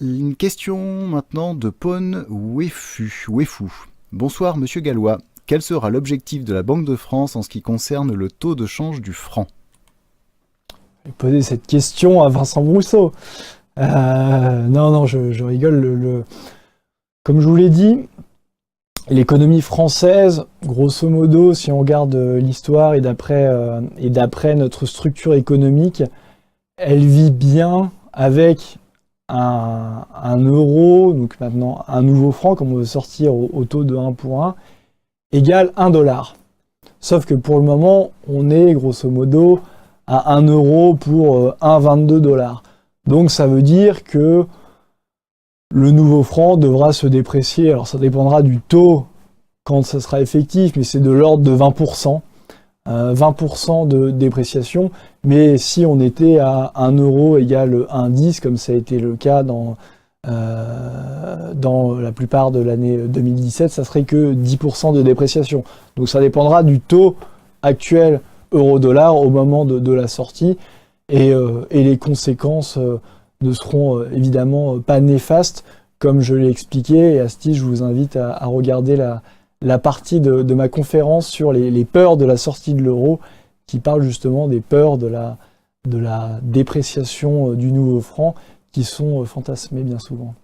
Une question maintenant de Pone Wefou. Bonsoir Monsieur Gallois. Quel sera l'objectif de la Banque de France en ce qui concerne le taux de change du franc? J'ai posé cette question à Vincent Brousseau. Non, je rigole. Comme je vous l'ai dit, l'économie française, grosso modo, si on regarde l'histoire et d'après notre structure économique, elle vit bien avec un euro, donc maintenant un nouveau franc, comme on veut sortir au taux de 1 pour 1, égale 1 dollar. Sauf que pour le moment, on est grosso modo à 1 euro pour 1,22 dollars. Donc ça veut dire que le nouveau franc devra se déprécier. Alors ça dépendra du taux quand ça sera effectif, mais c'est de l'ordre de 20%. 20% de dépréciation. Mais si on était à 1 euro égale 1,10, comme ça a été le cas dans la plupart de l'année 2017, ça serait que 10% de dépréciation. Donc ça dépendra du taux actuel euro-dollar au moment de la sortie, et les conséquences ne seront évidemment pas néfastes, comme je l'ai expliqué, et à ce titre, je vous invite à regarder la partie de ma conférence sur les peurs de la sortie de l'euro, qui parle justement des peurs de la dépréciation du nouveau franc, qui sont fantasmées bien souvent.